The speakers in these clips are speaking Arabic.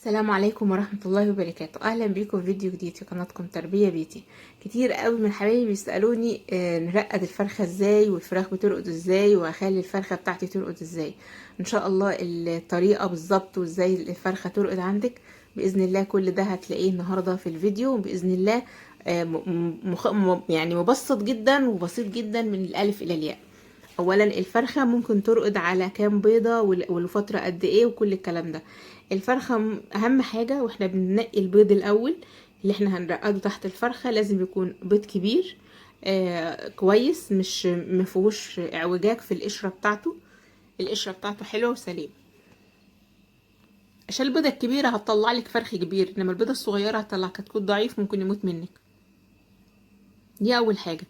السلام عليكم ورحمة الله وبركاته. اهلا بيكم في فيديو جديد في قناتكم تربية بيتي. كتير قوي من حبايبي بيسألوني نرقد الفرخة ازاي والفراخ بترقد ازاي واخلي الفرخة بتاعتي ترقد ازاي. ان شاء الله الطريقة بالظبط وازاي الفرخة ترقد عندك بإذن الله كل ده هتلاقيه النهاردة في الفيديو بإذن الله. يعني مبسط جدا وبسيط جدا من الألف إلى الياء. اولا الفرخه ممكن ترقد على كام بيضه ولفتره قد ايه وكل الكلام ده. الفرخه اهم حاجه واحنا بننقي البيض الاول اللي احنا هنرقده تحت الفرخه لازم يكون بيض كبير كويس، مش مفيهوش اعوجاج في القشره بتاعته. القشره بتاعته حلوه وسليم عشان البيضه الكبيره هتطلع لك فرخ كبير، انما البيضه الصغيره هتطلع كتكوت ضعيف ممكن يموت منك. دي اول حاجه.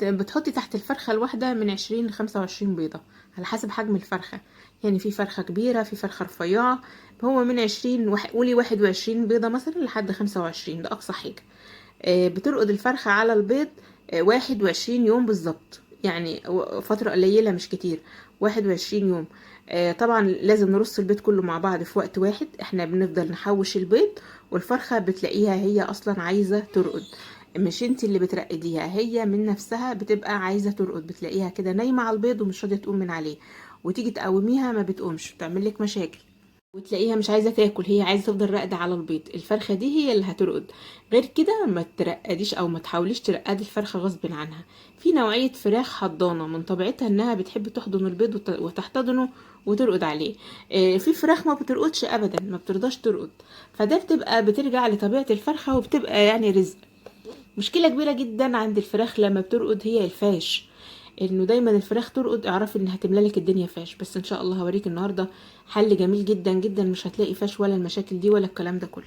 بتحطي تحت الفرخه الواحده من 20 ل 25 بيضه على حسب حجم الفرخه. يعني في فرخه كبيره في فرخه رفيعه، هو من 20 قولي 21 بيضه مثلا لحد 25 ده اقصى حاجه. بترقد الفرخه على البيض 21 يوم بالظبط، يعني فتره قليله مش كتير. 21 يوم. طبعا لازم نرص البيض كله مع بعض في وقت واحد، احنا بنفضل نحوش البيض والفرخه بتلاقيها هي اصلا عايزه ترقد. مش انت اللي بترقديها، هي من نفسها بتبقى عايزه ترقد، بتلاقيها كده نايمه على البيض ومش راضيه تقوم من عليه، وتيجي تقوميها ما بتقومش، بتعمل لك مشاكل، وتلاقيها مش عايزه تاكل، هي عايزه تفضل راقده على البيض. الفرخه دي هي اللي هترقد. غير كده ما ترقديش او ما تحاوليش ترقدي الفرخه غصب عنها. في نوعيه فراخ حضانه من طبيعتها انها بتحب تحضن البيض وتحتضنه وترقد عليه. في فراخ ما بترقدش ابدا، ما بترضاش ترقد، فده بترجع لطبيعه الفرخه وبتبقى يعني رزق. مشكلة كبيرة جدا عند الفراخ لما بترقد هي الفاش، انه دايما الفراخ ترقد اعرفي ان هتملالك الدنيا فاش. بس ان شاء الله هوريك النهاردة حل جميل جدا جدا، مش هتلاقي فاش ولا المشاكل دي ولا الكلام ده كله.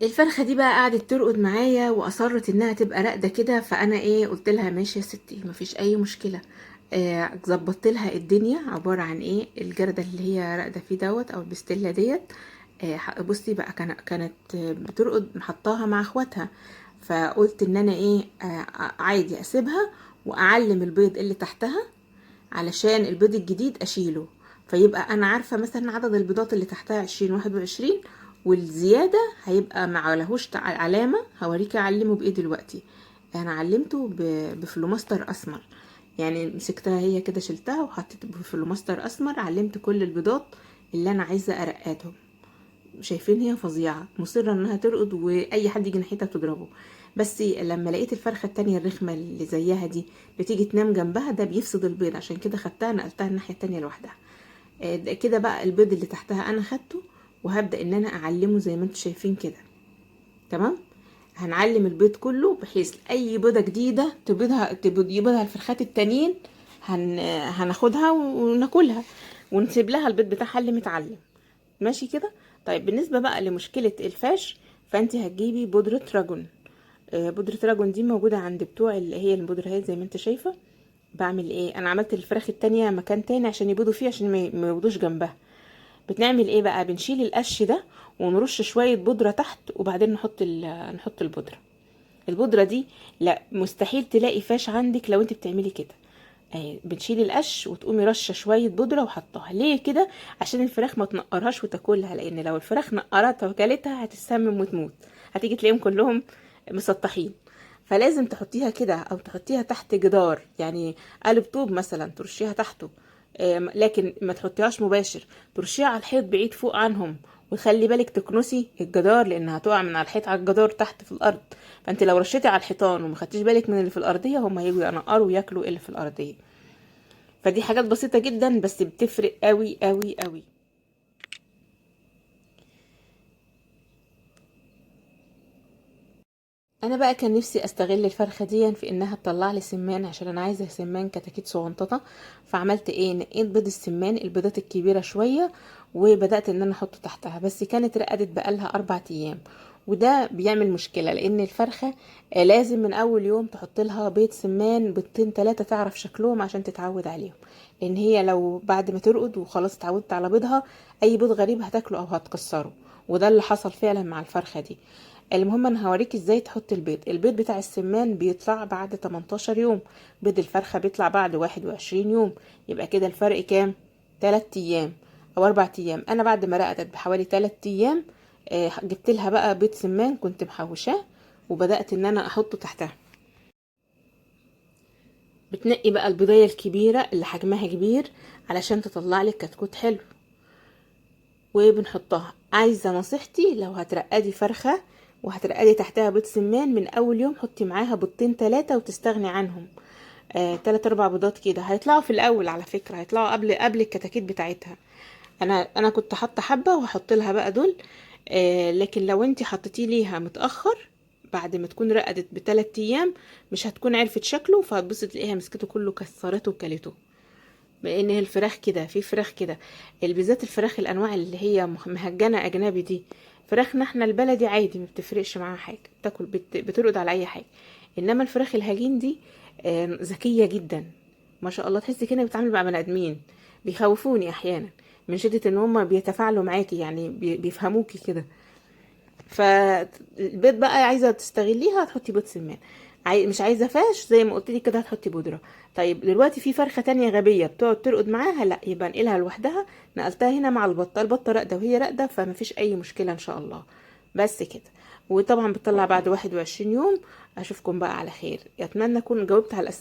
الفرخة دي بقى قعدت ترقد معايا واصرت انها تبقى راقدة كده، فانا قلت لها ماشي يا ستي مفيش اي مشكلة. ظبطت لها الدنيا عبارة عن الجردل اللي هي راقدة فيه دوت او البستيلا ديت. بصي بقى كانت بترقد محطاها مع اخواتها، فقلت ان انا عادي اسيبها واعلم البيض اللي تحتها علشان البيض الجديد اشيله، فيبقى انا عارفة مثلا عدد البيضات اللي تحتها 20 21، والزيادة هيبقى معلهوش علامة. هوريكي اعلمه بايه دلوقتي. انا علمته بفلوماستر اسمر، يعني مسكتها هي كده شلتها وحطيت بفلوماستر اسمر، علمت كل البيضات اللي انا عايزة ارقدهم. شايفين هي فظيعة مصرة انها ترقد واي حد يجي ناحيتها تضربه. بس لما لقيت الفرخة التانية الرخمة اللي زيها دي بتيجي تنام جنبها، ده بيفسد البيض، عشان كده خدتها نقلتها الناحية التانية لوحدها. كده بقى البيض اللي تحتها انا خدته وهبدأ ان انا اعلمه زي ما انتم شايفين كده. تمام. هنعلم البيض كله بحيث اي بيضة جديدة يبيضها الفرخات التانيين هناخدها وناكلها ونسيب لها البيض بتاعها اللي متعلم. ماشي كده. طيب بالنسبة بقى لمشكلة الفاش، فانت هتجيبي بودرة راجون. بودرة راجون دي موجودة عند بتوع اللي هي البودرة هي زي ما انت شايفة. بعمل انا عملت الفراخ التانية مكان تاني عشان يبيضوا فيه، عشان ما يبيضوش جنبها. بنعمل بقى، بنشيل القش ده ونرش شوية بودرة تحت وبعدين نحط البودرة. البودرة دي لا مستحيل تلاقي فاش عندك لو انت بتعملي كده. بتشيلي القش وتقومي رشه شويه بودره وحطها ليه كده؟ عشان الفراخ ما تنقرهاش وتاكلها، لان لو الفراخ نقرتها وكلتها هتسمم وتموت، هتيجي تلاقيهم كلهم مسطحين. فلازم تحطيها كده او تحطيها تحت جدار، يعني قالب طوب مثلا ترشيها تحته. لكن ما تحطيهاش مباشر، ترشيها على الحيط بعيد فوق عنهم، وخلي بالك تكنسي الجدار لانها هتقع من على الحيط على الجدار تحت في الارض. فانت لو رشيتي على الحيطان وما خدتيش بالك من اللي في الارضيه، هم هيجوا ينقروا وياكلوا اللي في الارضيه. فدي حاجات بسيطة جدا بس بتفرق قوي قوي قوي. انا بقى كان نفسي استغل الفرخة دي في انها تطلع لي سمان، عشان انا عايزة سمان كتاكيت صغنططة. فعملت نقيت بيض السمان البيضات الكبيرة شوية وبدأت ان انا احطه تحتها، بس كانت رقدت بقالها 4 ايام. وده بيعمل مشكلة لان الفرخة لازم من اول يوم تحط لها بيض سمان بيضتين 3 تعرف شكلهم عشان تتعود عليهم. لان هي لو بعد ما ترقد وخلاص اتعودت على بيضها، اي بيض غريب هتاكله او هتكسره. وده اللي حصل فعلا مع الفرخة دي. المهم انا هوريك ازاي تحط البيض بتاع السمان بيطلع بعد 18 يوم، بيض الفرخة بيطلع بعد 21 يوم. يبقى كده الفرق كام؟ 3 ايام. او 4 ايام. انا بعد ما رقدت بحوالي 3 ايام جبت لها بقى بيض سمان كنت محوشاه، وبدات ان انا احطه تحتها. بتنقي بقى البيضايه الكبيره اللي حجمها كبير علشان تطلع لك كتكوت حلو، وبنحطها. عايزه نصيحتي، لو هترقدي فرخه وهترقدي تحتها بيض سمان، من اول يوم حطي معاها بيضتين 3 وتستغني عنهم. 3 4 بيضات كده هيطلعوا في الاول، على فكره هيطلعوا قبل الكتاكيت بتاعتها. انا كنت حاطه حبه وهحط لها بقى دول. لكن لو انت حطيتيه ليها متاخر بعد ما تكون رقدت ب3 ايام، مش هتكون عرفت شكله، فهتبص تلاقيها مسكته كله كسرته وكلته. لان هي الفراخ كده، في فراخ كده بالذات الفراخ الانواع اللي هي مهجنه اجنبي دي. فراخنا احنا البلدي عادي ما بتفرقش معاها حاجه، بتاكل بترقد على اي حاجه. انما الفراخ الهجين دي ذكيه جدا ما شاء الله، تحسي كده بتتعامل مع بني ادمين. بيخوفوني احيانا من شده ان هم بيتفاعلوا معاكي، يعني بيفهموكي كده. فالبيض بقى عايزه تستغليها هتحطي بيض سمان، مش عايزه فاش زي ما قلت لك كده هتحطي بودره. طيب دلوقتي في فرخه تانية غبيه بتقعد ترقد معاها، لا يبقى انقلها لوحدها. نقلتها هنا مع البطه، البطه راقده وهي راقده، فمفيش اي مشكله ان شاء الله. بس كده. وطبعا بتطلع بعد 21 يوم. اشوفكم بقى على خير، اتمنى اكون جاوبت على الاسئله